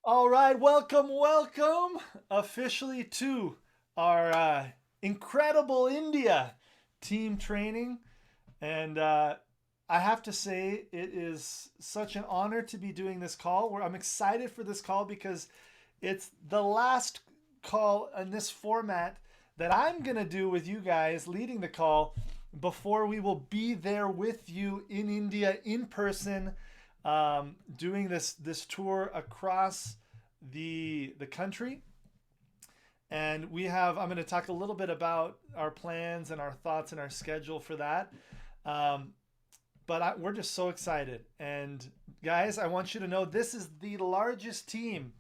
All right, welcome officially to our incredible India team training. And I have to say, it is such an honor to be doing this call. I'm excited for this call because it's the last call in this format that I'm going to do with you guys leading the call before we will be there with you in India in person, doing this tour across the country. And I'm going to talk a little bit about our plans and our thoughts and our schedule for that. Um, we're just so excited. And guys, I want you to know this is the largest team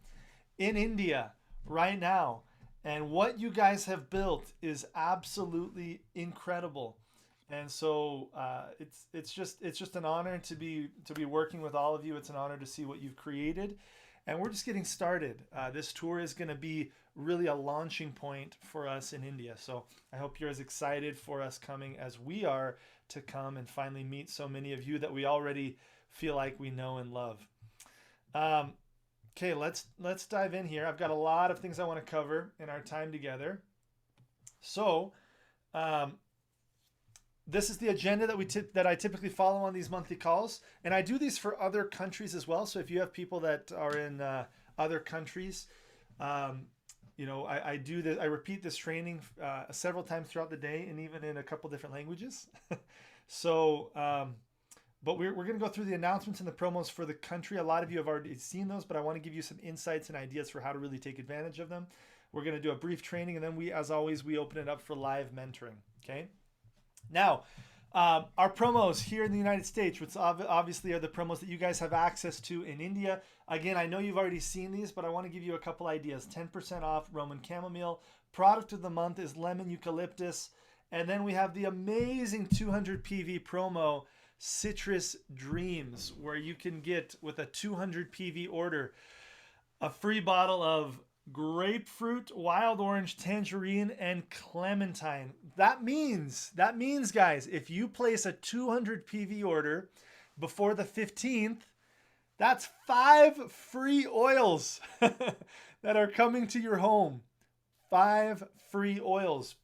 in India right now. And what you guys have built is absolutely incredible. And so it's just an honor to be working with all of you. It's an honor to see what you've created, and we're just getting started. This tour is going to be really a launching point for us in India. So I hope you're as excited for us coming as we are to come and finally meet so many of you that we already feel like we know and love. Um, okay, let's dive in here. I've got a lot of things I want to cover in our time together. So um, this is the agenda that I typically follow on these monthly calls, and I do these for other countries as well. So if you have people that are in other countries, um, I do this. I repeat this training several times throughout the day, and even in a couple different languages. so, but we're going to go through the announcements and the promos for the country. A lot of you have already seen those, but I want to give you some insights and ideas for how to really take advantage of them. We're going to do a brief training, and then as always, we open it up for live mentoring. Okay. Now, our promos here in the United States, which obviously are the promos that you guys have access to in India. Again, I know you've already seen these, but I want to give you a couple ideas. 10% off Roman chamomile. Product of the month is lemon eucalyptus. And then we have the amazing 200 PV promo, Citrus Dreams, where you can get, with a 200 PV order, a free bottle of grapefruit, wild orange, tangerine, and clementine. That means, guys, if you place a 200 PV order before the 15th, that's 5 free oils that are coming to your home. 5 free oils.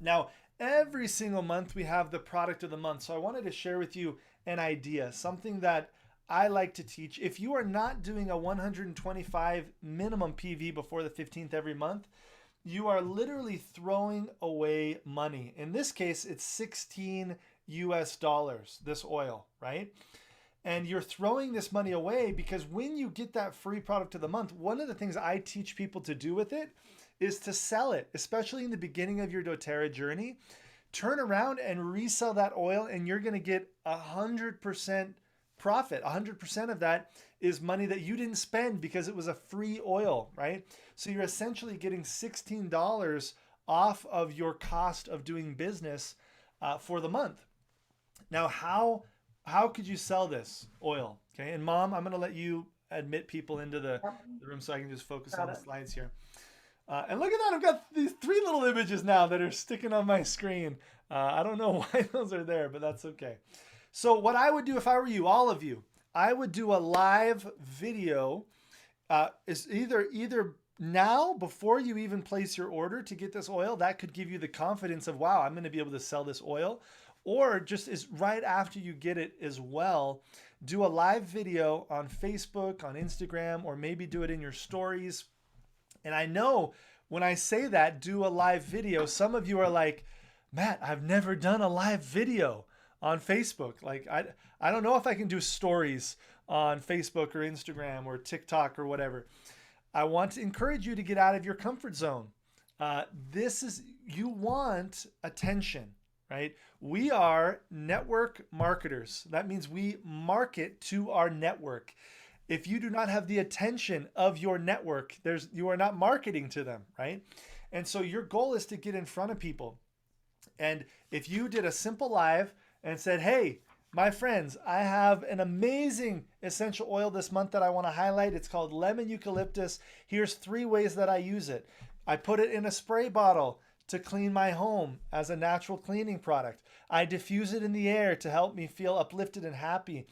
Now, every single month we have the product of the month. So I wanted to share with you an idea, something that I like to teach. If you are not doing a 125 minimum PV before the 15th every month, you are literally throwing away money. In this case, it's 16 US dollars, this oil, right? And you're throwing this money away because when you get that free product of the month, one of the things I teach people to do with it is to sell it, especially in the beginning of your doTERRA journey. Turn around and resell that oil, and you're going to get 100% profit. 100% of that is money that you didn't spend because it was a free oil, right? So you're essentially getting $16 off of your cost of doing business for the month. Now, how could you sell this oil? Okay, and Mom, I'm going to let you admit people into the room so I can just focus on Got the it. slides here. And look at that, I've got these 3 little images now that are sticking on my screen. I don't know why those are there, but that's okay. So what I would do if I were you, all of you, I would do a live video. Is either now before you even place your order to get this oil, that could give you the confidence of, wow, I'm going to be able to sell this oil, or just is right after you get it as well. Do a live video on Facebook, on Instagram, or maybe do it in your stories. And I know when I say that, do a live video, some of you are like, Matt, I've never done a live video on Facebook. Like, I don't know if I can do stories on Facebook or Instagram or TikTok or whatever. I want to encourage you to get out of your comfort zone. This is, you want attention, right? We are network marketers. That means we market to our network. If you do not have the attention of your network, you are not marketing to them, right? And so your goal is to get in front of people. And if you did a simple live and said, hey, my friends, I have an amazing essential oil this month that I want to highlight. It's called lemon eucalyptus. Here's 3 ways that I use it. I put it in a spray bottle to clean my home as a natural cleaning product. I diffuse it in the air to help me feel uplifted and happy.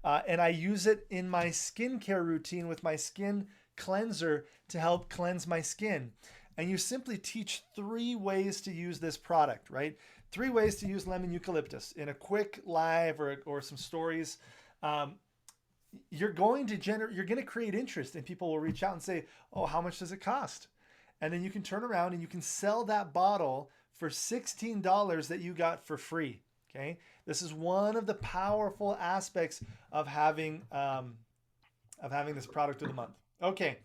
And I use it in my skincare routine with my skin cleanser to help cleanse my skin. And you simply teach 3 ways to use this product, right? 3 ways to use lemon eucalyptus in a quick live or some stories. You're going to create interest, and people will reach out and say, oh, how much does it cost? And then you can turn around and you can sell that bottle for $16 that you got for free. Okay. This is one of the powerful aspects of having this product of the month. Okay.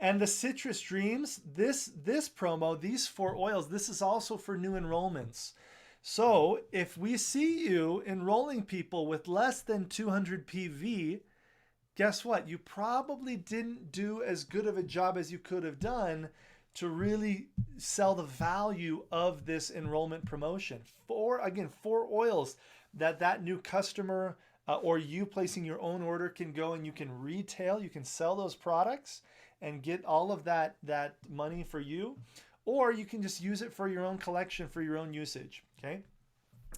And the Citrus Dreams, this promo, these 4 oils, this is also for new enrollments. So if we see you enrolling people with less than 200 PV, guess what? You probably didn't do as good of a job as you could have done to really sell the value of this enrollment promotion. 4 oils that new customer or you placing your own order can go and you can retail, you can sell those products and get all of that money for you, or you can just use it for your own collection, for your own usage. Okay.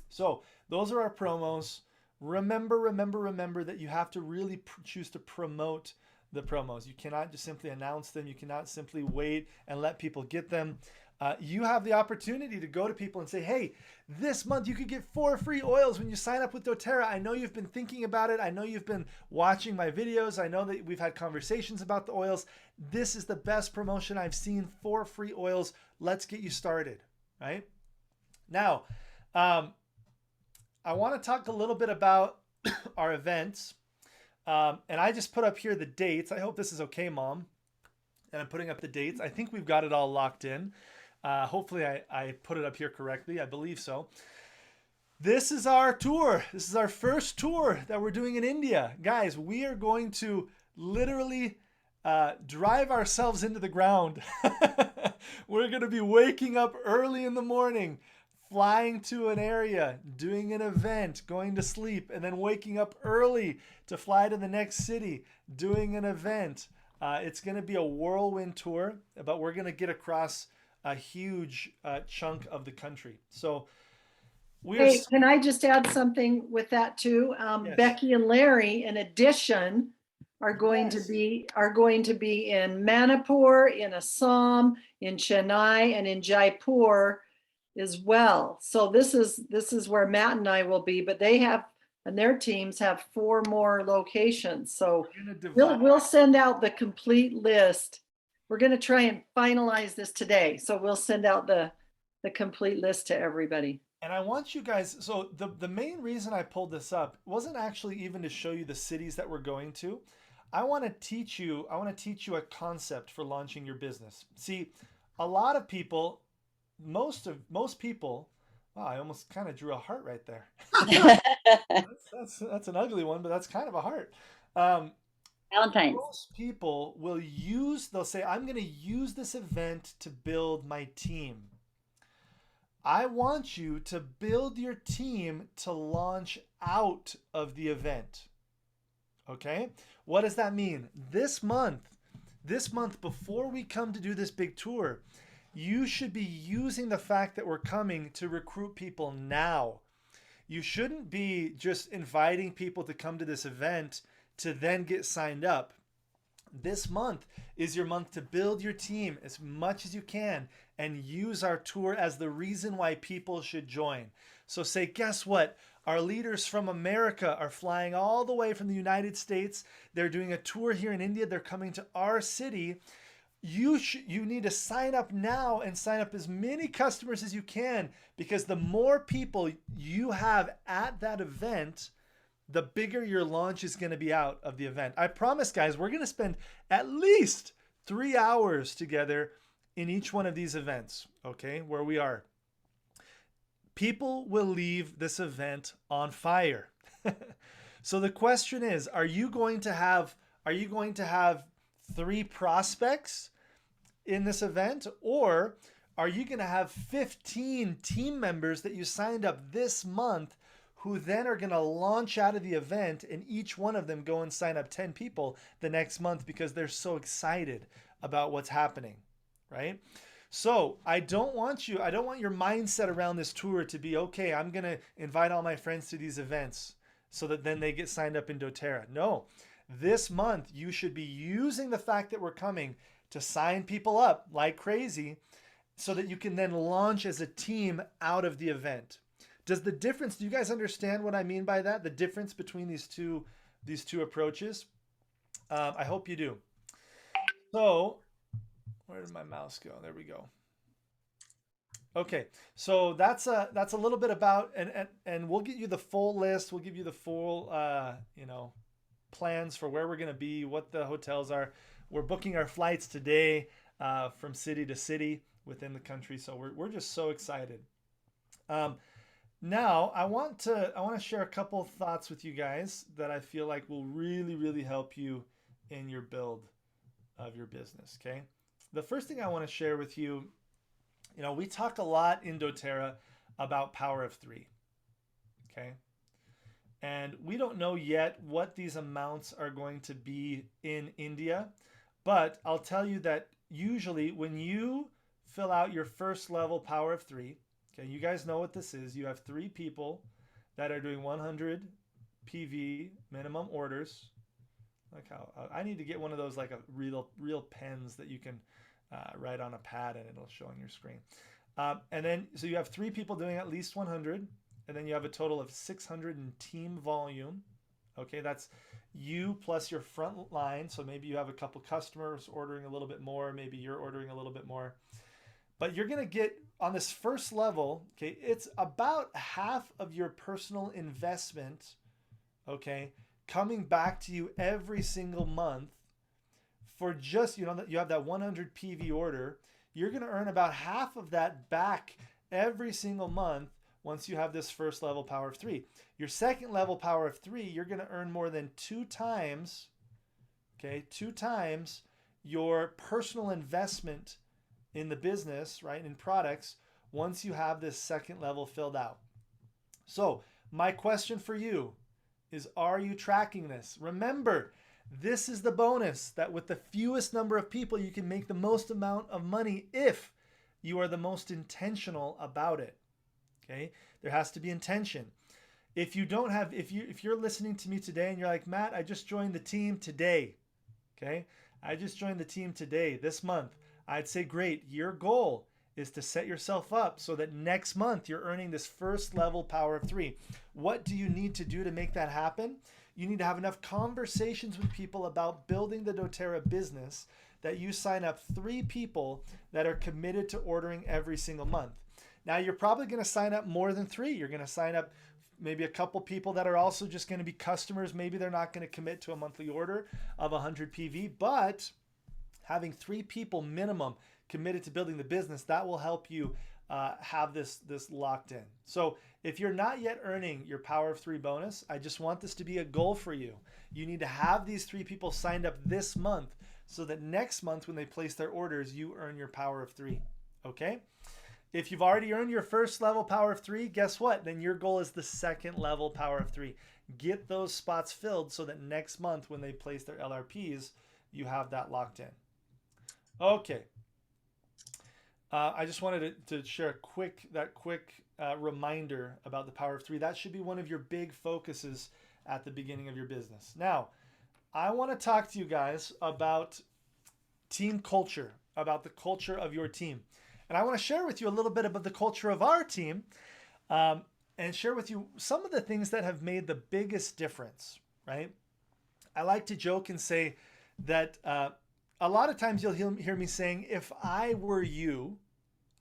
So those are our promos. Remember that you have to really choose to promote the promos. You cannot just simply announce them. You cannot simply wait and let people get them. You have the opportunity to go to people and say, hey, this month you could get 4 free oils when you sign up with doTERRA. I know you've been thinking about it. I know you've been watching my videos. I know that we've had conversations about the oils. This is the best promotion I've seen. 4 free oils. Let's get you started, right? Now, I want to talk a little bit about our events. And I just put up here the dates. I hope this is okay, Mom. And I'm putting up the dates. I think we've got it all locked in. Hopefully I put it up here correctly. I believe so. This is our tour. This is our first tour that we're doing in India. Guys, we are going to literally drive ourselves into the ground. We're going to be waking up early in the morning, flying to an area, doing an event, going to sleep, and then waking up early to fly to the next city, doing an event. It's going to be a whirlwind tour, but we're going to get across a huge chunk of the country. So hey, can I just add something with that too? Yes. Becky and Larry, in addition, are going to be in Manipur, in Assam, in Chennai, and in Jaipur as well. So this is where Matt and I will be, but they have, and their teams have 4 more locations. So we'll send out the complete list. We're going to try and finalize this today. So we'll send out the complete list to everybody. And I want you guys, so the main reason I pulled this up wasn't actually even to show you the cities that we're going to. I want to teach you a concept for launching your business. See, a lot of people, most people, wow, I almost kind of drew a heart right there. that's an ugly one, but that's kind of a heart. Valentine's. Most people they'll say, I'm going to use this event to build my team. I want you to build your team to launch out of the event. Okay? What does that mean? This month, before we come to do this big tour, you should be using the fact that we're coming to recruit people now. You shouldn't be just inviting people to come to this event to then get signed up. This month is your month to build your team as much as you can and use our tour as the reason why people should join. So say, guess what? Our leaders from America are flying all the way from the United States. They're doing a tour here in India. They're coming to our city. You need to sign up now and sign up as many customers as you can, because the more people you have at that event, the bigger your launch is going to be out of the event. I promise, guys, we're going to spend at least 3 hours together in each one of these events, okay, where we are. People will leave this event on fire. So the question is, are you going to have 3 prospects in this event, or are you going to have 15 team members that you signed up this month who then are going to launch out of the event, and each one of them go and sign up 10 people the next month because they're so excited about what's happening, right? So I don't want your mindset around this tour to be, okay, I'm going to invite all my friends to these events so that then they get signed up in doTERRA. No, This month, you should be using the fact that we're coming to sign people up like crazy so that you can then launch as a team out of the event. Do you guys understand what I mean by that? The difference between these two approaches? I hope you do. So, where did my mouse go? There we go. Okay, so that's a little bit about, and we'll get you the full list. We'll give you the full plans for where we're going to be, what the hotels are. We're booking our flights today from city to city within the country, so we're just so excited. Now I want to share a couple of thoughts with you guys that I feel like will really help you in your build of your business. Okay, the first thing I want to share with you, we talk a lot in doTERRA about power of 3. Okay, and we don't know yet what these amounts are going to be in India, but I'll tell you that usually when you fill out your first level power of 3, okay, you guys know what this is. You have 3 people that are doing 100 PV minimum orders. Like how I need to get one of those, like a real pens that you can write on a pad and it'll show on your screen. And then, so you have 3 people doing at least 100, and then you have a total of 600 in team volume. Okay, that's you plus your front line. So maybe you have a couple customers ordering a little bit more, maybe you're ordering a little bit more. But you're going to get on this first level, okay, it's about half of your personal investment, okay, coming back to you every single month for just, you have that 100 PV order. You're going to earn about half of that back every single month once you have this first level power of 3. Your second level power of 3, you're going to earn more than 2 times, okay, 2 times your personal investment in the business, right, in products, once you have this second level filled out. So my question for you is, are you tracking this? Remember, this is the bonus, that with the fewest number of people, you can make the most amount of money if you are the most intentional about it. Okay, there has to be intention. If you don't have, if you're listening to me today and you're like, Matt, I just joined the team today. Okay, I just joined the team today, this month. I'd say, great. Your goal is to set yourself up so that next month you're earning this first level power of 3. What do you need to do to make that happen? You need to have enough conversations with people about building the doTERRA business that you sign up 3 people that are committed to ordering every single month. Now, you're probably going to sign up more than 3. You're going to sign up maybe a couple people that are also just going to be customers. Maybe they're not going to commit to a monthly order of 100 PV, but having 3 people minimum committed to building the business, that will help you have this locked in. So if you're not yet earning your power of 3 bonus, I just want this to be a goal for you. You need to have these 3 people signed up this month so that next month when they place their orders, you earn your power of 3. Okay? If you've already earned your first level power of 3, guess what? Then your goal is the second level power of 3. Get those spots filled so that next month when they place their LRPs, you have that locked in. Okay. I just wanted to share a quick reminder about the power of 3. That should be one of your big focuses at the beginning of your business. Now, I want to talk to you guys about team culture, about the culture of your team. And I want to share with you a little bit about the culture of our team and share with you some of the things that have made the biggest difference, right? I like to joke and say that a lot of times you'll hear me saying, if I were you,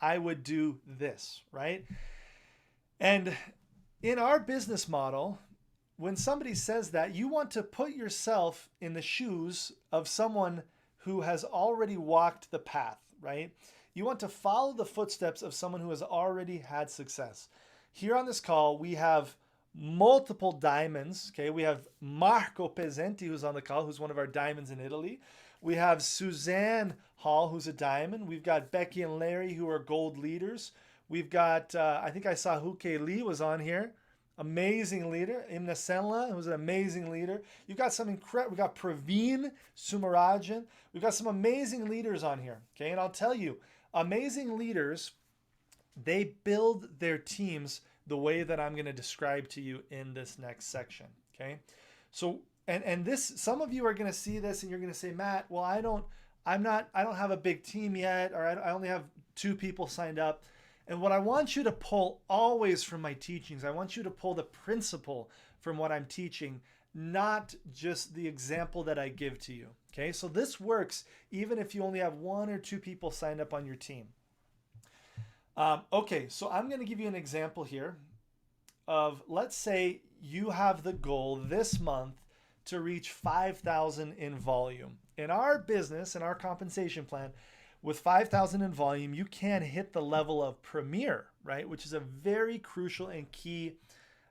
I would do this, right? And in our business model, when somebody says that, you want to put yourself in the shoes of someone who has already walked the path, right? You want to follow the footsteps of someone who has already had success. Here on this call, we have multiple diamonds. Okay, we have Marco Pezzenti, who's on the call, who's one of our diamonds in Italy. We have Suzanne Hall, who's a diamond. We've got Becky and Larry, who are gold leaders. We've got, I think I saw Huke Lee was on here. Amazing leader. Imna Senla, who's an amazing leader. You've got some incredible, we got Praveen Sumarajan. We've got some amazing leaders on here. Okay, and I'll tell you, amazing leaders, they build their teams the way that I'm going to describe to you in this next section. Okay, so and this, some of you are going to see this and you're going to say, Matt, well, I don't have a big team yet, or I only have 2 people signed up. And what I want you to pull always from my teachings, I want you to pull the principle from what I'm teaching, not just the example that I give to you. Okay, so this works even if you only have 1 or 2 people signed up on your team. Okay, so I'm going to give you an example here of, let's say you have the goal this month to reach 5,000 in volume. In our business, in our compensation plan, with 5,000 in volume, you can hit the level of Premier, right? Which is a very crucial and key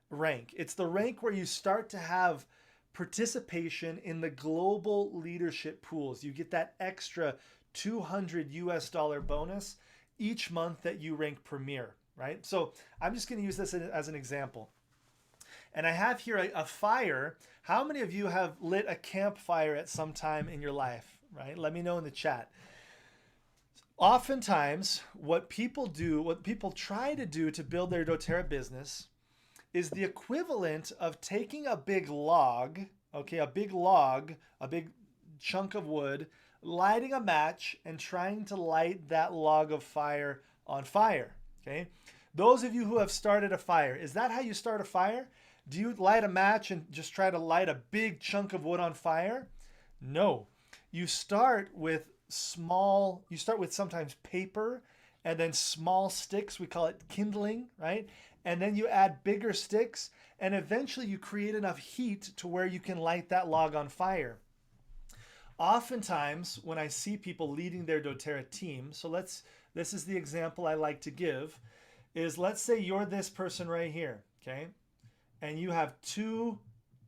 rank. It's the rank where you start to have participation in the global leadership pools. You get that extra $200 bonus each month that you rank Premier, right? So I'm just going to use this as an example. And I have here a fire. How many of you have lit a campfire at some time in your life, right? Let me know in the chat. Oftentimes, what people try to do to build their doTERRA business is the equivalent of taking a big log, okay, a big chunk of wood, lighting a match and trying to light that log of fire on fire, okay? Those of you who have started a fire, is that how you start a fire? Do you light a match and just try to light a big chunk of wood on fire? No. You start with sometimes paper and then small sticks. We call it kindling, right? And then you add bigger sticks, and eventually you create enough heat to where you can light that log on fire. Oftentimes, when I see people leading their doTERRA team, this is the example I like to give, is let's say you're this person right here, okay? And you have 2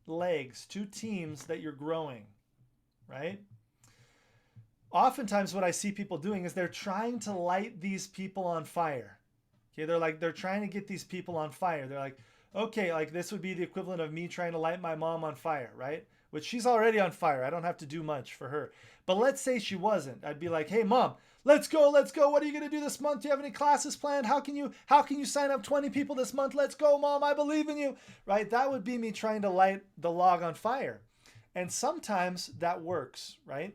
legs, 2 teams that you're growing, right? Oftentimes what I see people doing is they're trying to light these people on fire. Okay, they're trying to get these people on fire. They're like, okay, like this would be the equivalent of me trying to light my mom on fire, right? Which she's already on fire. I don't have to do much for her. But let's say she wasn't. I'd be like, hey mom, let's go. What are you going to do this month? Do you have any classes planned? How can you sign up 20 people this month? Let's go, mom. I believe in you, right? That would be me trying to light the log on fire. And sometimes that works, right?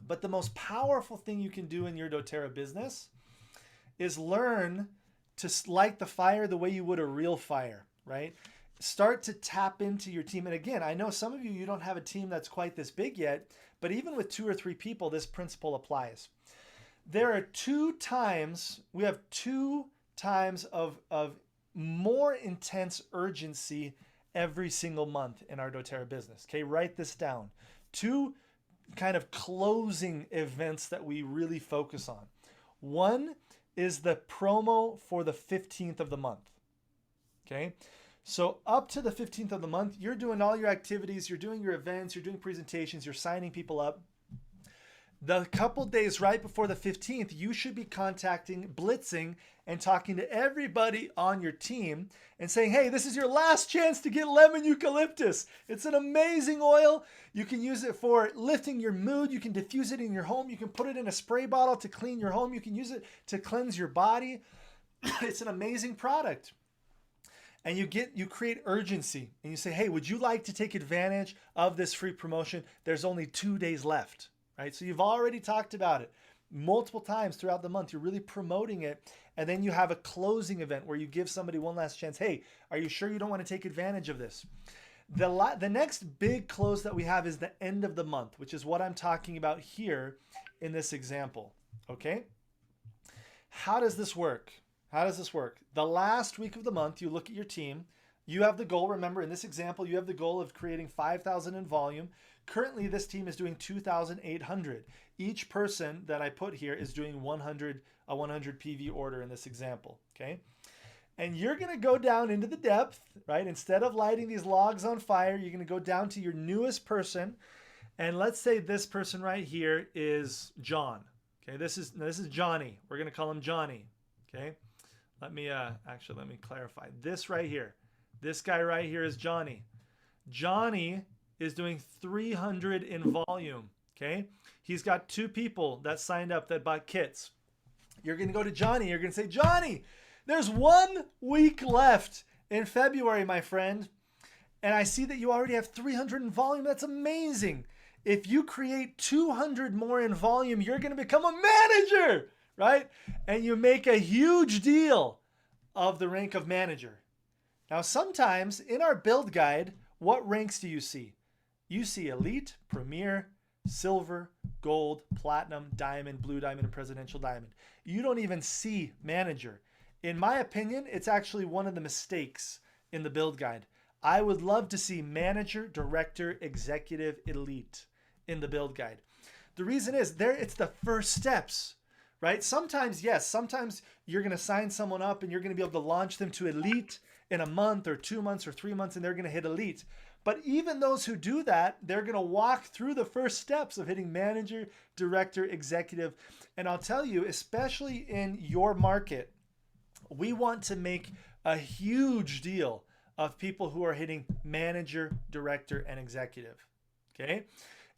But the most powerful thing you can do in your doTERRA business is learn to light the fire the way you would a real fire, right? Start to tap into your team. And again, I know some of you don't have a team that's quite this big yet, but even with 2 or 3 people, this principle applies. There are 2 times of more intense urgency every single month in our doTERRA business. Okay, write this down. 2 kind of closing events that we really focus on. One is the promo for the 15th of the month. Okay, so up to the 15th of the month, you're doing all your activities, you're doing your events, you're doing presentations, you're signing people up. The couple days right before the 15th, you should be blitzing and talking to everybody on your team and saying, hey, this is your last chance to get lemon eucalyptus. It's an amazing oil. You can use it for lifting your mood. You can diffuse it in your home. You can put it in a spray bottle to clean your home. You can use it to cleanse your body. It's an amazing product. And you create urgency and you say, hey, would you like to take advantage of this free promotion? There's only 2 days left. Right? So you've already talked about it multiple times throughout the month. You're really promoting it. And then you have a closing event where you give somebody one last chance. Hey, are you sure you don't want to take advantage of this? The next big close that we have is the end of the month, which is what I'm talking about here in this example. Okay? How does this work? The last week of the month, you look at your team. You have the goal. Remember, in this example, you have the goal of creating 5,000 in volume. Currently, this team is doing 2,800. Each person that I put here is doing a 100 PV order in this example, okay? And you're going to go down into the depth, right? Instead of lighting these logs on fire, you're going to go down to your newest person. And let's say this person right here is John, okay? This is Johnny. We're going to call him Johnny, okay? Let me clarify. This right here, this guy right here is Johnny. Johnny is doing 300 in volume, okay? He's got 2 people that signed up that bought kits. You're going to go to Johnny. You're going to say, Johnny, there's 1 week left in February, my friend. and I see that you already have 300 in volume. That's amazing. If you create 200 more in volume, you're going to become a manager, right? And you make a huge deal of the rank of manager. Now, sometimes in our build guide, what ranks do you see? You see elite, premier, silver, gold, platinum, diamond, blue diamond, and presidential diamond. You don't even see manager. In my opinion, it's actually one of the mistakes in the build guide. I would love to see manager, director, executive, elite in the build guide. The reason is it's the first steps, right? Sometimes, yes, sometimes you're going to sign someone up and you're going to be able to launch them to elite in a month or 2 months or 3 months, and they're going to hit elite. But even those who do that, they're going to walk through the first steps of hitting manager, director, executive. And I'll tell you, especially in your market, we want to make a huge deal of people who are hitting manager, director, and executive. Okay?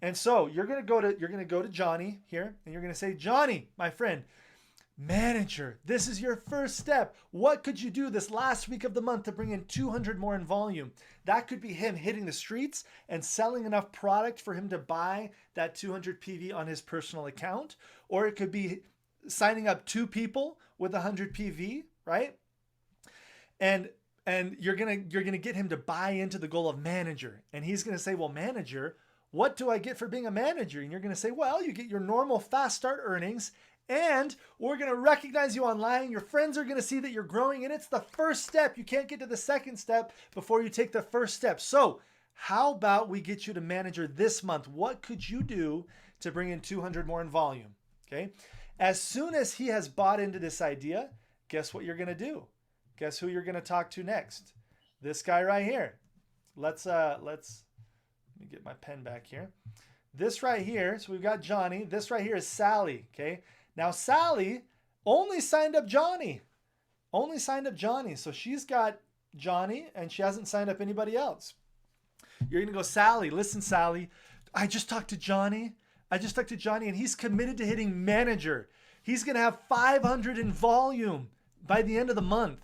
And so you're going to go to Johnny here, and you're going to say, Johnny, my friend, manager, this is your first step. What could you do this last week of the month to bring in 200 more in volume? That could be him hitting the streets and selling enough product for him to buy that 200 PV on his personal account. Or it could be signing up 2 people with 100 PV, right? And you're gonna get him to buy into the goal of manager. And he's gonna say, well, manager, what do I get for being a manager? And you're gonna say, well, you get your normal fast start earnings, and we're going to recognize you online. Your friends are going to see that you're growing, and it's the first step. You can't get to the second step before you take the first step. So how about we get you to manager this month? What could you do to bring in 200 more in volume? Okay. As soon as he has bought into this idea, guess what you're going to do? Guess who you're going to talk to next? This guy right here. Let me get my pen back here. This right here. So we've got Johnny. This right here is Sally. Okay. Now, Sally only signed up Johnny. So she's got Johnny and she hasn't signed up anybody else. You're going to go, Sally, listen, Sally, I just talked to Johnny and he's committed to hitting manager. He's going to have 500 in volume by the end of the month.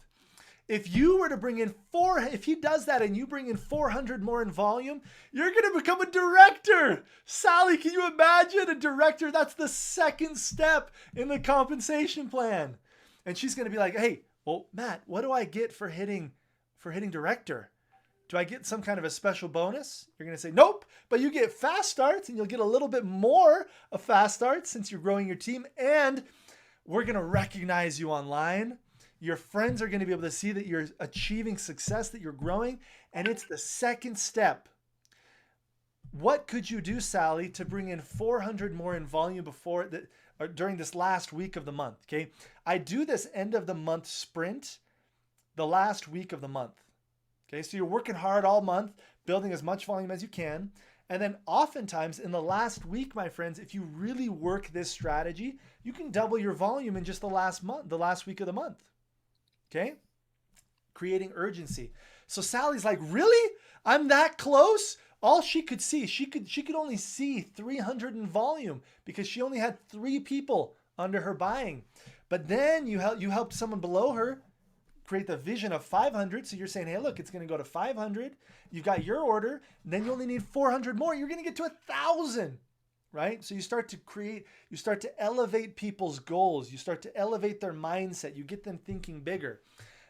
If you were to bring in if he does that and you bring in 400 more in volume, you're going to become a director. Sally, can you imagine a director? That's the second step in the compensation plan. And she's going to be like, hey, well, Matt, what do I get for hitting director? Do I get some kind of a special bonus? You're going to say, nope, but you get fast starts and you'll get a little bit more of fast starts since you're growing your team. And we're going to recognize you online. Your friends are going to be able to see that you're achieving success, that you're growing, and it's the second step. What could you do, Sally, to bring in 400 more in volume during this last week of the month? Okay, I do this end of the month sprint, the last week of the month. Okay, so you're working hard all month, building as much volume as you can, and then oftentimes in the last week, my friends, if you really work this strategy, you can double your volume in just the last week of the month. Okay, creating urgency. So Sally's like, really? I'm that close? All she could see, she could only see 300 in volume because she only had 3 people under her buying. But then you helped someone below her create the vision of 500. So you're saying, hey, look, it's going to go to 500. You've got your order. Then you only need 400 more. You're going to get to 1,000. Right? So you start to elevate people's goals. You start to elevate their mindset. You get them thinking bigger.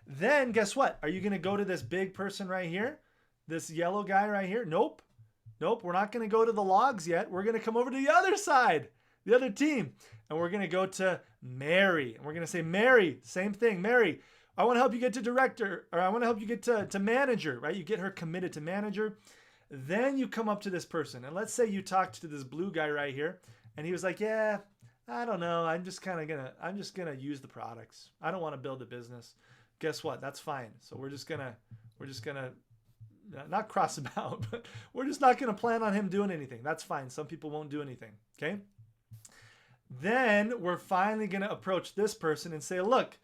Then guess what? Are you going to go to this big person right here? This yellow guy right here? Nope. We're not going to go to the logs yet. We're going to come over to the other side, the other team. And we're going to go to Mary. And we're going to say, Mary, same thing. Mary, I want to help you get to director, or I want to help you get to manager, right? You get her committed to manager. Then you come up to this person, and let's say you talked to this blue guy right here, and he was like, yeah, I don't know. I'm just gonna use the products. I don't want to build a business. Guess what? That's fine. So we're just gonna not cross him out, but we're just not gonna plan on him doing anything. That's fine. Some people won't do anything. Okay. Then we're finally gonna approach this person and say, look,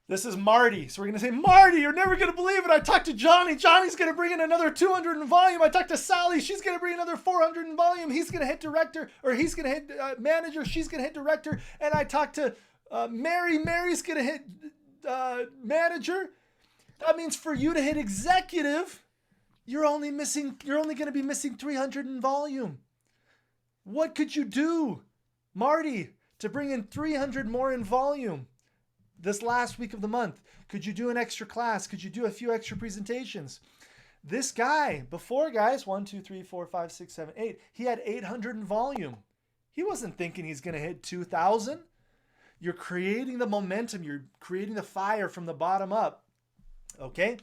this is Marty. So we're going to say, Marty, you're never going to believe it. I talked to Johnny. Johnny's going to bring in another 200 in volume. I talked to Sally. She's going to bring another 400 in volume. He's going to hit director, or he's going to hit manager. She's going to hit director. And I talked to Mary. Mary's going to hit manager. That means for you to hit executive, You're only going to be missing 300 in volume. What could you do, Marty, to bring in 300 more in volume this last week of the month? Could you do an extra class? Could you do a few extra presentations? This guy before, guys, 1, 2, 3, 4, 5, 6, 7, 8, he had 800 in volume. He wasn't thinking he's going to hit 2,000. You're creating the momentum. You're creating the fire from the bottom up. Okay.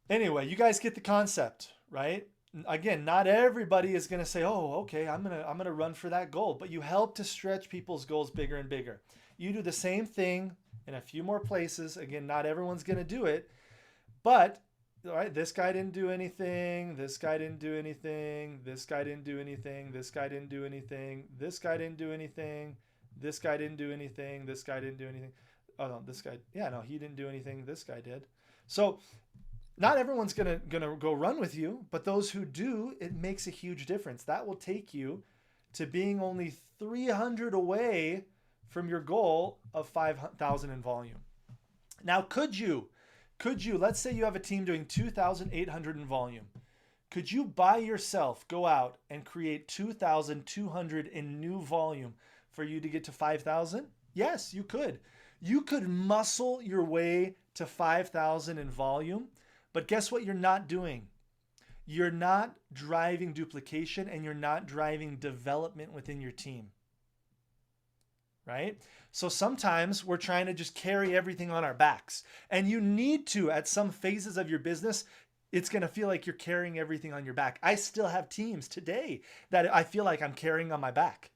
Anyway, you guys get the concept, right? Again, not everybody is going to say, oh, okay, I'm going to run for that goal. But you help to stretch people's goals bigger and bigger. You do the same thing in a few more places. Again, not everyone's going to do it. But, all right, this guy didn't do anything. This guy didn't do anything. This guy didn't do anything. This guy didn't do anything. This guy didn't do anything. This guy didn't do anything. This guy didn't do anything. Oh, no, this guy. Yeah, no, he didn't do anything. This guy did. So not everyone's gonna go run with you, but those who do, it makes a huge difference. That will take you to being only 300 away from your goal of 5,000 in volume. Now, could you, let's say you have a team doing 2,800 in volume. Could you by yourself go out and create 2,200 in new volume for you to get to 5,000? Yes, you could. You could muscle your way to 5,000 in volume. But guess what you're not doing? You're not driving duplication and you're not driving development within your team. Right? So sometimes we're trying to just carry everything on our backs. And you need to, at some phases of your business, it's going to feel like you're carrying everything on your back. I still have teams today that I feel like I'm carrying on my back.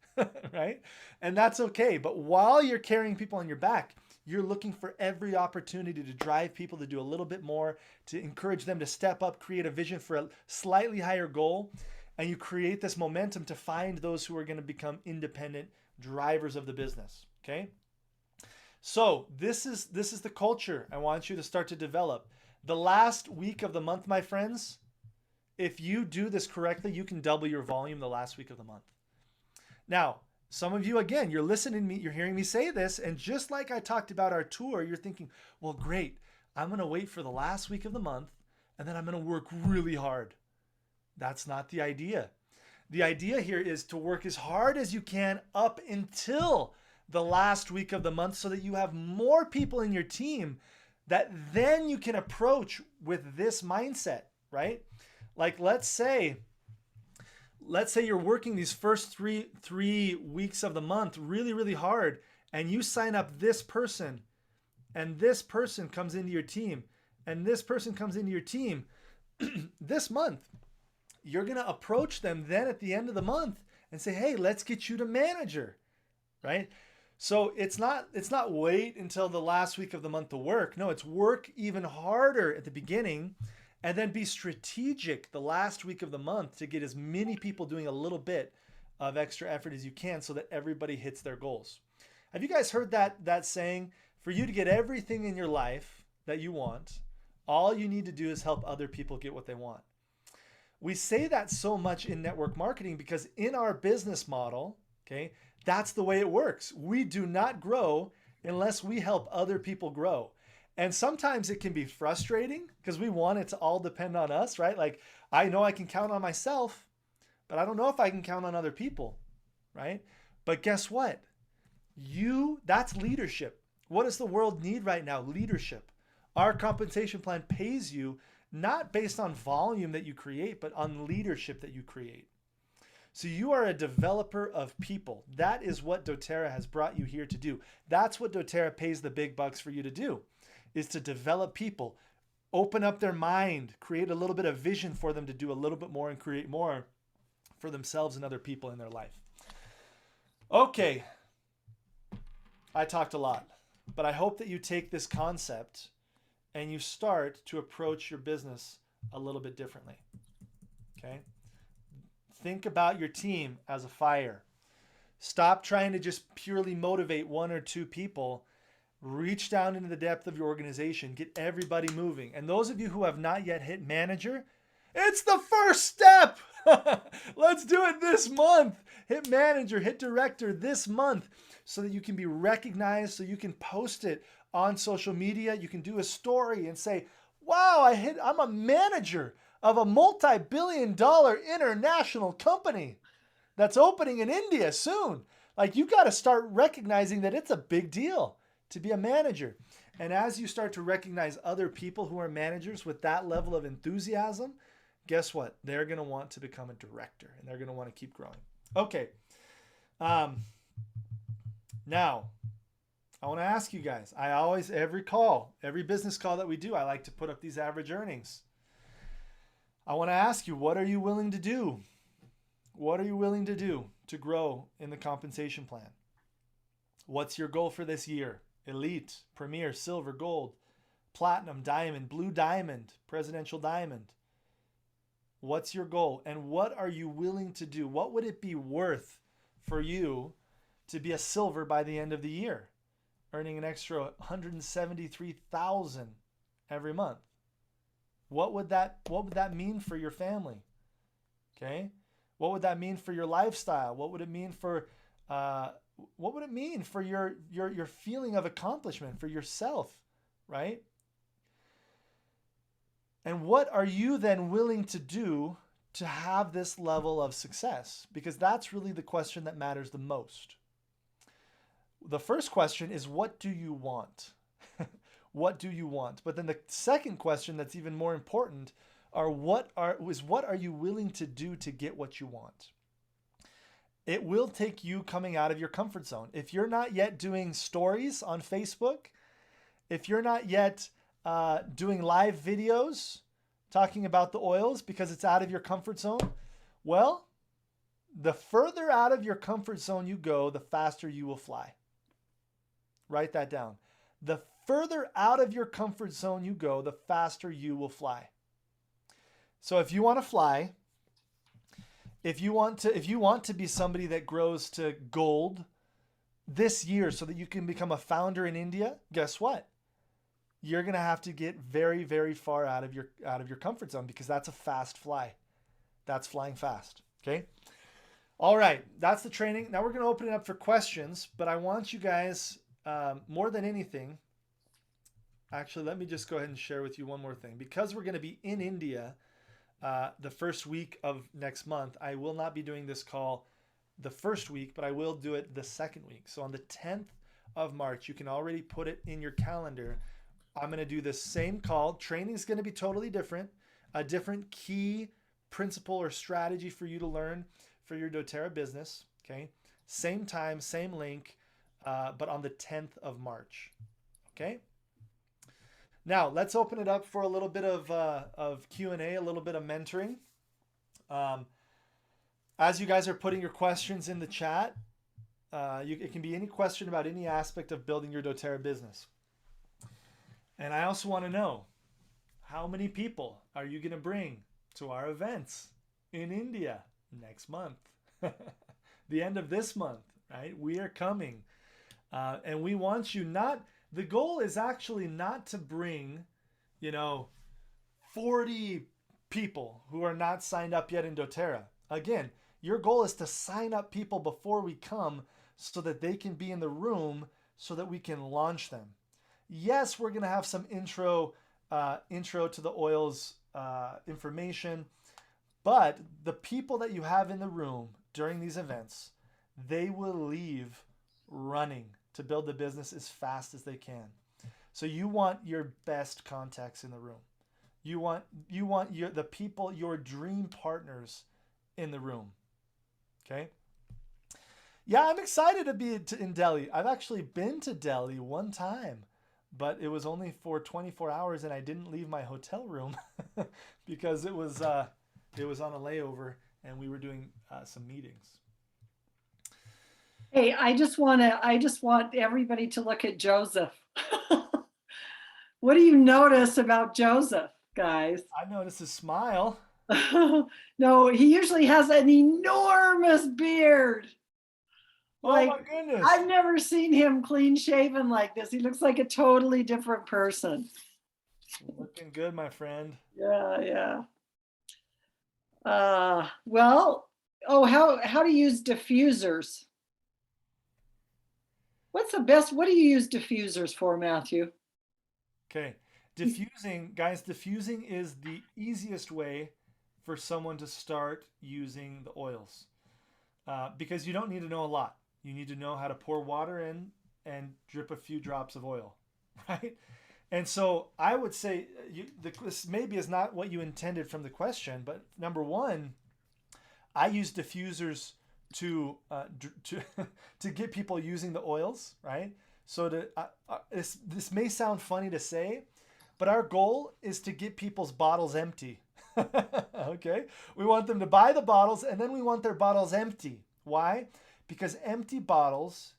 Right? And that's okay. But while you're carrying people on your back, you're looking for every opportunity to drive people to do a little bit more, to encourage them to step up, create a vision for a slightly higher goal. And you create this momentum to find those who are going to become independent drivers of the business. Okay. So this is the culture I want you to start to develop. The last week of the month, my friends, if you do this correctly, you can double your volume the last week of the month. Now, some of you, again, you're listening to me, you're hearing me say this, and just like I talked about our tour, you're thinking, well, great, I'm going to wait for the last week of the month, and then I'm going to work really hard. That's not the idea. The idea here is to work as hard as you can up until the last week of the month so that you have more people in your team that then you can approach with this mindset, right? Like let's say you're working these first three weeks of the month really, really hard, and you sign up this person, and this person comes into your team, and this person comes into your team this month. You're going to approach them then at the end of the month and say, hey, let's get you to manager, right? So it's not wait until the last week of the month to work. No, it's work even harder at the beginning and then be strategic the last week of the month to get as many people doing a little bit of extra effort as you can so that everybody hits their goals. Have you guys heard that saying? For you to get everything in your life that you want, all you need to do is help other people get what they want. We say that so much in network marketing because in our business model, okay, that's the way it works. We do not grow unless we help other people grow. And sometimes it can be frustrating because we want it to all depend on us, right? Like I know I can count on myself, but I don't know if I can count on other people, right? But guess what? That's leadership. What does the world need right now? Leadership. Our compensation plan pays you not based on volume that you create, but on leadership that you create. So you are a developer of people. That is what doTERRA has brought you here to do. That's what doTERRA pays the big bucks for you to do, is to develop people, open up their mind, create a little bit of vision for them to do a little bit more and create more for themselves and other people in their life. Okay, I talked a lot, but I hope that you take this concept and you start to approach your business a little bit differently. Okay? Think about your team as a fire. Stop trying to just purely motivate one or two people. Reach down into the depth of your organization. Get everybody moving. And those of you who have not yet hit manager, it's the first step. Let's do it this month. Hit manager, hit director this month so that you can be recognized, so you can post it on social media. You can do a story and say, wow, I'm a manager of a multi-billion-dollar international company that's opening in India soon. Like, you've got to start recognizing that it's a big deal to be a manager. And as you start to recognize other people who are managers with that level of enthusiasm, guess what? They're going to want to become a director, and they're going to want to keep growing. Okay. Now, I want to ask you guys, every business call that we do, I like to put up these average earnings. I want to ask you, what are you willing to do? What are you willing to do to grow in the compensation plan? What's your goal for this year? Elite, Premier, Silver, Gold, Platinum, Diamond, Blue Diamond, Presidential Diamond. What's your goal? And what are you willing to do? What would it be worth for you to be a Silver by the end of the year, earning an extra $173,000 every month? What would that mean for your family? Okay? What would that mean for your lifestyle? What would it mean for your feeling of accomplishment for yourself, right? And what are you then willing to do to have this level of success? Because that's really the question that matters the most. The first question is, what do you want? What do you want? But then the second question that's even more important are what are you willing to do to get what you want? It will take you coming out of your comfort zone. If you're not yet doing stories on Facebook, if you're not yet doing live videos talking about the oils because it's out of your comfort zone, well, the further out of your comfort zone you go, the faster you will fly. Write that down. The further out of your comfort zone you go, the faster you will fly. So if you want to fly, if you want to be somebody that grows to gold this year so that you can become a founder in India, guess what? You're going to have to get very, very far out of your comfort zone, because that's a fast fly. That's flying fast. Okay? All right. That's the training. Now we're going to open it up for questions, but I want you guys, more than anything, actually, let me just go ahead and share with you one more thing. Because we're going to be in India the first week of next month, I will not be doing this call the first week, but I will do it the second week. So on the 10th of March, you can already put it in your calendar. I'm going to do the same call. Training is going to be totally different, a different key principle or strategy for you to learn for your doTERRA business. Okay. Same time, same link, but on the 10th of March. Okay. Now let's open it up for a little bit of Q&A, a little bit of mentoring. As you guys are putting your questions in the chat, it can be any question about any aspect of building your doTERRA business. And I also want to know, how many people are you going to bring to our events in India next month? The end of this month, right? We are coming. And we want you the goal is actually not to bring, 40 people who are not signed up yet in doTERRA. Again, your goal is to sign up people before we come so that they can be in the room so that we can launch them. Yes, we're going to have some intro to the oils information, but the people that you have in the room during these events, they will leave running to build the business as fast as they can. So you want your best contacts in the room. You want the people, your dream partners in the room. Okay? Yeah, I'm excited to be in Delhi. I've actually been to Delhi one time, but it was only for 24 hours and I didn't leave my hotel room because it was on a layover and we were doing some meetings. Hey, I just want everybody to look at Joseph. What do you notice about Joseph, guys? I noticed his smile. No, he usually has an enormous beard. Oh my goodness. I've never seen him clean shaven like this. He looks like a totally different person. Looking good, my friend. Yeah. Well, how to use diffusers. What do you use diffusers for, Matthew? Okay. diffusing, guys, diffusing is the easiest way for someone to start using the oils, because you don't need to know a lot. You need to know how to pour water in and drip a few drops of oil, right? And so I would say this maybe is not what you intended from the question, but number one, I use diffusers to to get people using the oils, right? So this may sound funny to say, but our goal is to get people's bottles empty. Okay, we want them to buy the bottles, and then we want their bottles empty. Why? Because empty bottles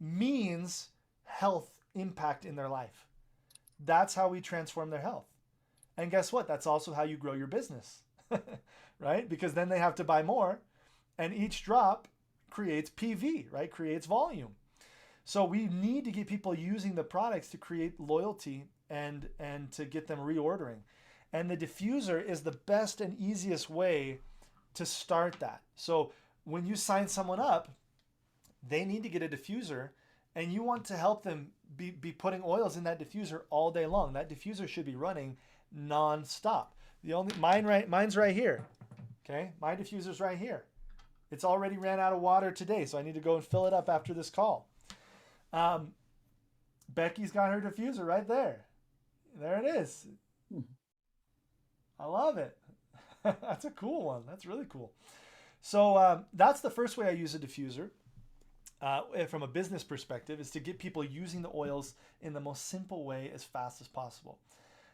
means health impact in their life. That's how we transform their health. And guess what? That's also how you grow your business, right? Because then they have to buy more, and each drop creates PV, right? Creates volume. So we need to get people using the products to create loyalty and to get them reordering. And the diffuser is the best and easiest way to start that. So when you sign someone up, they need to get a diffuser, and you want to help them be putting oils in that diffuser all day long. That diffuser should be running non-stop. Mine's right here. Okay, my diffuser's right here. It's already ran out of water today, so I need to go and fill it up after this call. Becky's got her diffuser right there. There it is. I love it. That's a cool one. That's really cool. So that's the first way I use a diffuser. From a business perspective, is to get people using the oils in the most simple way as fast as possible.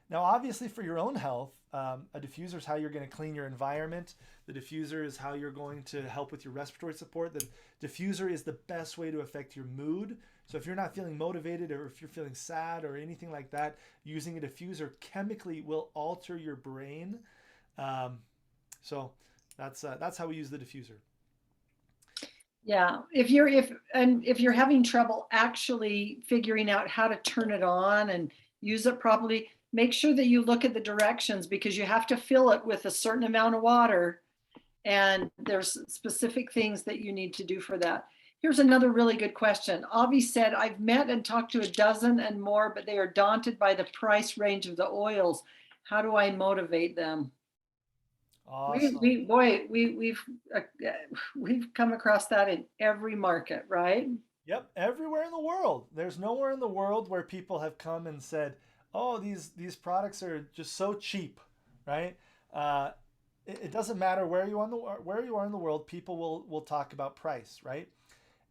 Now, obviously, for your own health, a diffuser is how you're going to clean your environment. The diffuser is how you're going to help with your respiratory support. The diffuser is the best way to affect your mood. So if you're not feeling motivated, or if you're feeling sad or anything like that, using a diffuser chemically will alter your brain. So that's how we use the diffuser. Yeah, if you're having trouble actually figuring out how to turn it on and use it properly, make sure that you look at the directions, because you have to fill it with a certain amount of water, and there's specific things that you need to do for that. Here's another really good question. Avi said, I've met and talked to a dozen and more, but they are daunted by the price range of the oils. How do I motivate them? Awesome. We've come across that in every market, right? Yep, everywhere in the world. There's nowhere in the world where people have come and said, "Oh, these products are just so cheap," right? It doesn't matter where you are in the world. People will talk about price, right?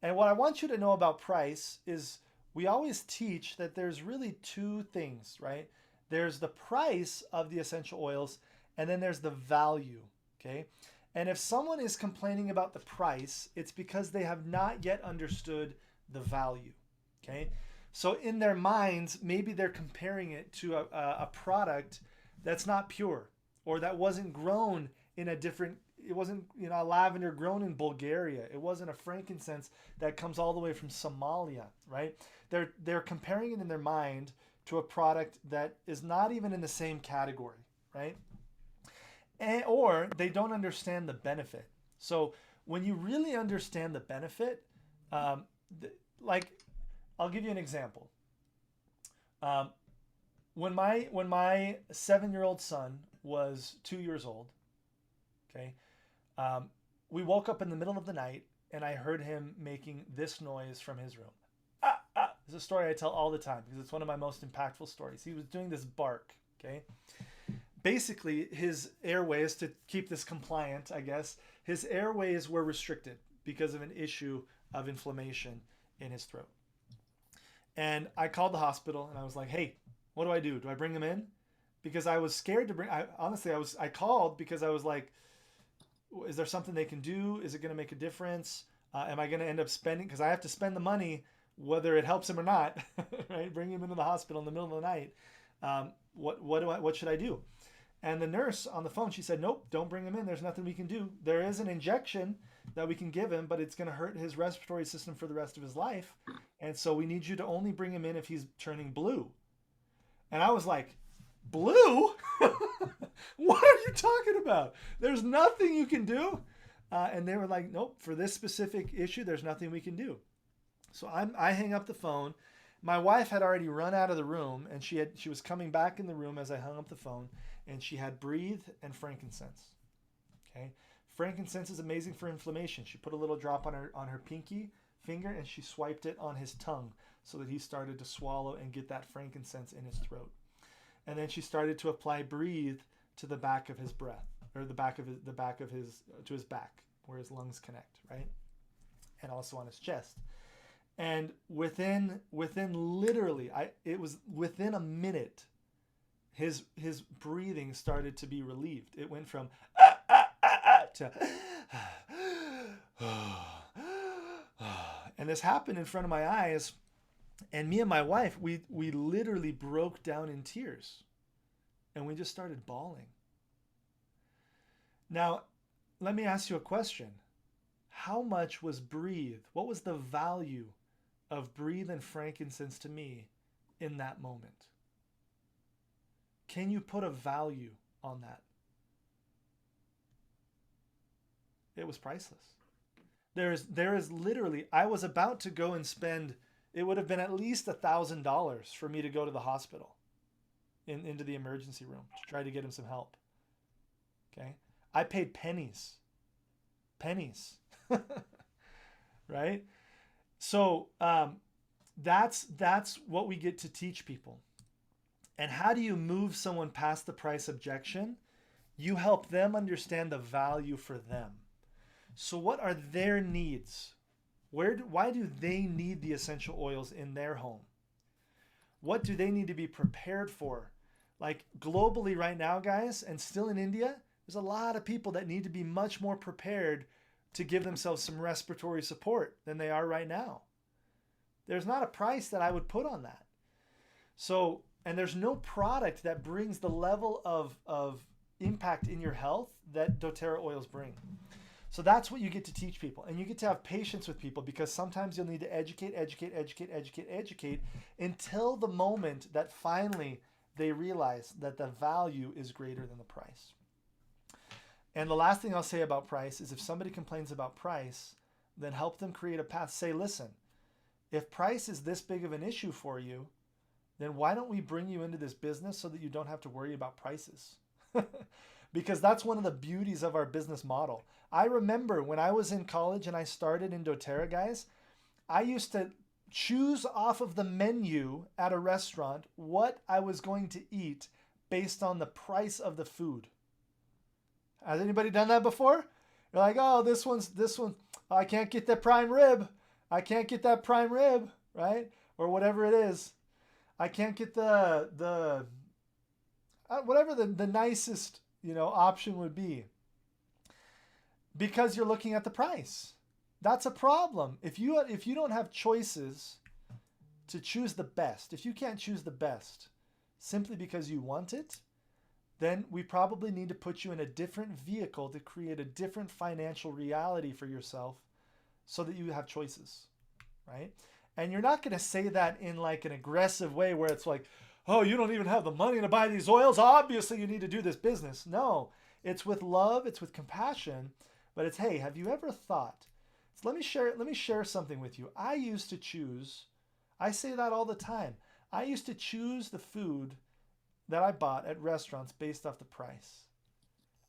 And what I want you to know about price is we always teach that there's really two things, right? There's the price of the essential oils, and then there's the value, okay? And if someone is complaining about the price, it's because they have not yet understood the value, okay? So in their minds, maybe they're comparing it to a product that's not pure, or that wasn't grown in it wasn't, a lavender grown in Bulgaria. It wasn't a frankincense that comes all the way from Somalia, right? They're comparing it in their mind to a product that is not even in the same category, right? Or they don't understand the benefit. So when you really understand the benefit, like, I'll give you an example. When my 7-year-old son was 2 years old, okay, we woke up in the middle of the night, and I heard him making this noise from his room. Ah, ah. It's a story I tell all the time because it's one of my most impactful stories. He was doing this bark, okay? Basically, his airways, to keep this compliant, I guess, his airways were restricted because of an issue of inflammation in his throat. And I called the hospital, and I was like, hey, what do I do? Do I bring him in? Because I was scared to bring, I called because I was like, is there something they can do? Is it going to make a difference? Am I going to end up spending, because I have to spend the money whether it helps him or not, right? Bring him into the hospital in the middle of the night. What should I do? And the nurse on the phone, she said, nope, don't bring him in. There's nothing we can do. There is an injection that we can give him, but it's going to hurt his respiratory system for the rest of his life. And so we need you to only bring him in if he's turning blue. And I was like, blue? What are you talking about? There's nothing you can do. And they were like, nope, for this specific issue, there's nothing we can do. So I hang up the phone, My wife had already run out of the room, and she was coming back in the room as I hung up the phone, and she had breathe and frankincense. Okay, frankincense is amazing for inflammation. She put a little drop on her pinky finger, and she swiped it on his tongue so that he started to swallow and get that frankincense in his throat. And then she started to apply breathe to the back of his breath, or the back of his to his back where his lungs connect, right? And also on his chest. And within literally, it was within a minute, his breathing started to be relieved. It went from to and this happened in front of my eyes, and me and my wife, we literally broke down in tears, and we just started bawling. Now, let me ask you a question. How much was breathe? What was the value of breathe and frankincense to me in that moment? Can you put a value on that? It was priceless. There is literally, I was about to go and spend, it would have been at least $1,000 for me to go to the hospital, into the emergency room to try to get him some help. Okay. I paid pennies, right? So that's what we get to teach people. And how do you move someone past the price objection? You help them understand the value for them. So what are their needs? Why do they need the essential oils in their home? What do they need to be prepared for? Like globally right now, guys, and still in India, there's a lot of people that need to be much more prepared to give themselves some respiratory support than they are right now. There's not a price that I would put on that. So, and there's no product that brings the level of impact in your health that doTERRA oils bring. So that's what you get to teach people. And you get to have patience with people, because sometimes you'll need to educate until the moment that finally they realize that the value is greater than the price. And the last thing I'll say about price is, if somebody complains about price, then help them create a path. Say, listen, if price is this big of an issue for you, then why don't we bring you into this business so that you don't have to worry about prices? Because that's one of the beauties of our business model. I remember when I was in college and I started in doTERRA, guys, I used to choose off of the menu at a restaurant what I was going to eat based on the price of the food. Has anybody done that before? You're like, oh, this one, I can't get that prime rib. I can't get that prime rib, right? Or whatever it is. I can't get the whatever the nicest, option would be. Because you're looking at the price. That's a problem. If you don't have choices to choose the best, if you can't choose the best simply because you want it, then we probably need to put you in a different vehicle to create a different financial reality for yourself so that you have choices, right? And you're not going to say that in like an aggressive way where it's like, oh, you don't even have the money to buy these oils. Obviously, you need to do this business. No, it's with love. It's with compassion. But it's, hey, have you ever thought? So let me share something with you. I used to choose, I say that all the time. I used to choose the food that I bought at restaurants based off the price.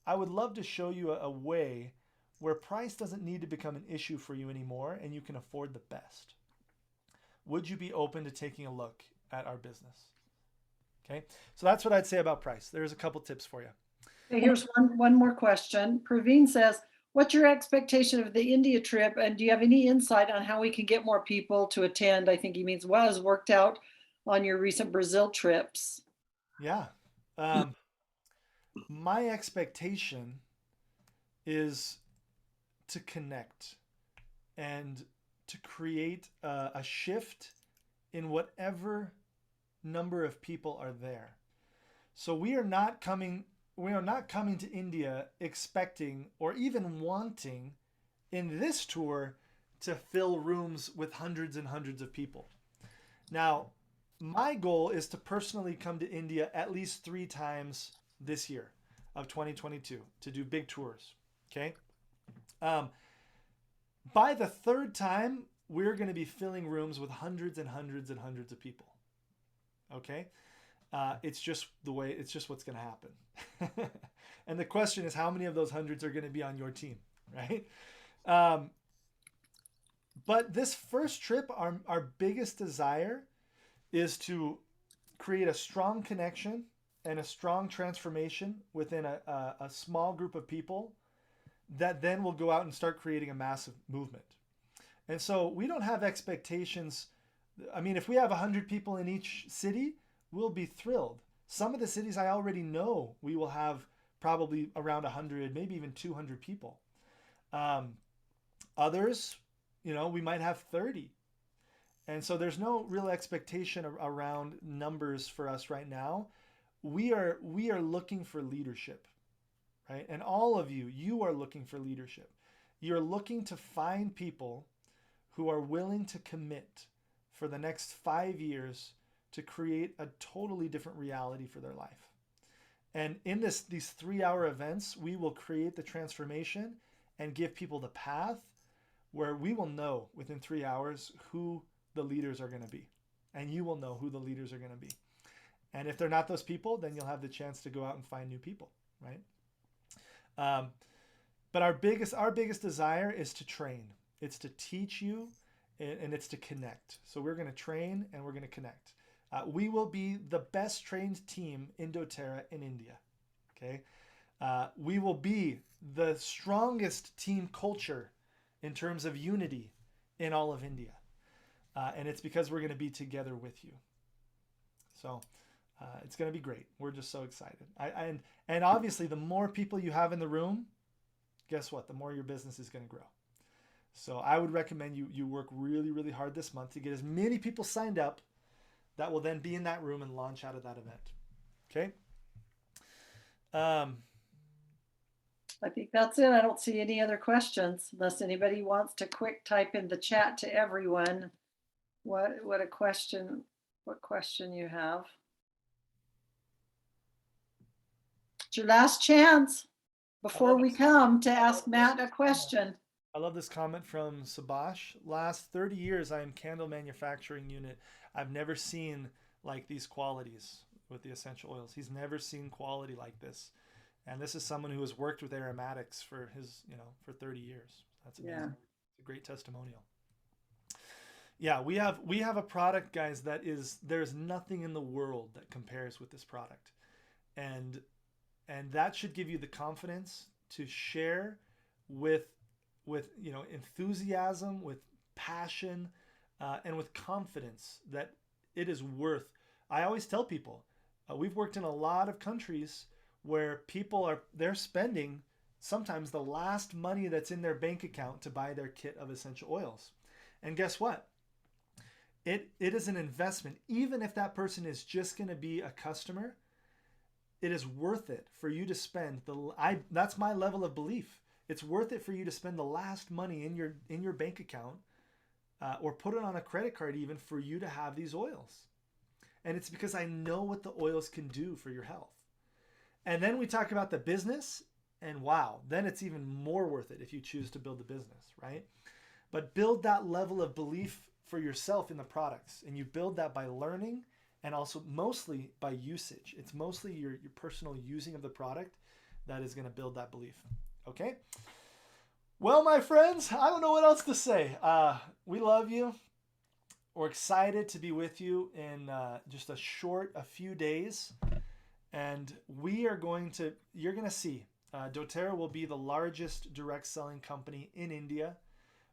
I would love to show you a way where price doesn't need to become an issue for you anymore and you can afford the best. Would you be open to taking a look at our business? Okay, so that's what I'd say about price. There's a couple tips for you. Okay, here's one more question. Praveen says, what's your expectation of the India trip? And do you have any insight on how we can get more people to attend? I think he means what has worked out on your recent Brazil trips. Yeah. My expectation is to connect and to create a shift in whatever number of people are there. So we are not coming to India expecting or even wanting in this tour to fill rooms with hundreds and hundreds of people. Now, my goal is to personally come to India at least 3 times this year of 2022 to do big tours. Okay. By the 3rd time, we're going to be filling rooms with hundreds and hundreds and hundreds of people. Okay? It's just what's going to happen. And the question is, how many of those hundreds are going to be on your team, right? But this first trip, our biggest desire is to create a strong connection and a strong transformation within a small group of people that then will go out and start creating a massive movement. And so we don't have expectations. I mean, if we have 100 people in each city, we'll be thrilled. Some of the cities I already know we will have probably around 100, maybe even 200 people. Others, we might have 30. And so there's no real expectation around numbers for us right now. We are looking for leadership, right? And all of you are looking for leadership. You're looking to find people who are willing to commit for the next 5 years to create a totally different reality for their life. And in these 3-hour events, we will create the transformation and give people the path where we will know within 3 hours who the leaders are going to be. And you will know who the leaders are going to be. And if they're not those people, then you'll have the chance to go out and find new people, right? But our biggest desire is to train. It's to teach you, and it's to connect. So we're going to train and we're going to connect. We will be the best trained team in doTERRA in India. Okay, we will be the strongest team culture in terms of unity in all of India, and it's because we're going to be together with you. So it's going to be great. We're just so excited. And obviously, the more people you have in the room, guess what? The more your business is going to grow. So I would recommend you work really, really hard this month to get as many people signed up that will then be in that room and launch out of that event. Okay. I think that's it. I don't see any other questions unless anybody wants to quick type in the chat to everyone what question you have. It's your last chance before we come to ask Matt a question. I love this comment from Subash. Last 30 years, I am candle manufacturing unit. I've never seen like these qualities with the essential oils. He's never seen quality like this. And this is someone who has worked with aromatics for for 30 years. That's amazing. Yeah. It's a great testimonial. Yeah, we have a product, guys, there's nothing in the world that compares with this product. And that should give you the confidence to share with enthusiasm, with passion, and with confidence that it is worth. I always tell people, we've worked in a lot of countries where they're spending sometimes the last money that's in their bank account to buy their kit of essential oils. And guess what? It is an investment. Even if that person is just going to be a customer, it is worth it for you to spend that's my level of belief. It's worth it for you to spend the last money in your bank account, or put it on a credit card even, for you to have these oils. And it's because I know what the oils can do for your health. And then we talk about the business, and wow, then it's even more worth it if you choose to build the business, right? But build that level of belief for yourself in the products, and you build that by learning and also mostly by usage. It's mostly your personal using of the product that is going to build that belief. Okay? Well, my friends, I don't know what else to say. We love you. We're excited to be with you in just a few days. And you're going to see, doTERRA will be the largest direct selling company in India.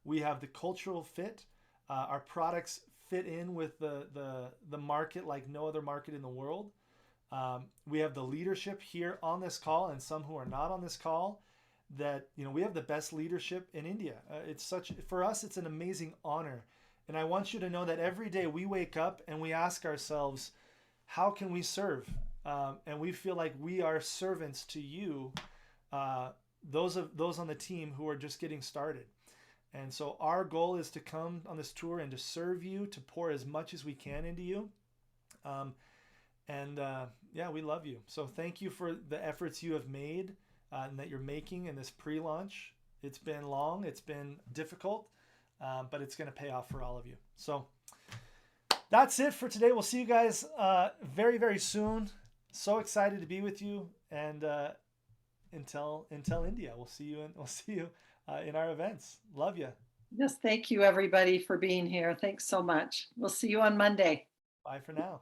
We have the cultural fit. Our products fit in with the market like no other market in the world. We have the leadership here on this call, and some who are not on this call, that we have the best leadership in India. For us, it's an amazing honor. And I want you to know that every day we wake up and we ask ourselves, how can we serve? And we feel like we are servants to you, those on the team who are just getting started. And so our goal is to come on this tour and to serve you, to pour as much as we can into you. We love you. So thank you for the efforts you have made and that you're making in this pre-launch. It's been long. It's been difficult. but it's going to pay off for all of you. So that's it for today. We'll see you guys very, very soon. So excited to be with you, and until India, we'll see you in our events. Love you. Yes, thank you everybody for being here. Thanks so much. We'll see you on Monday. Bye for now.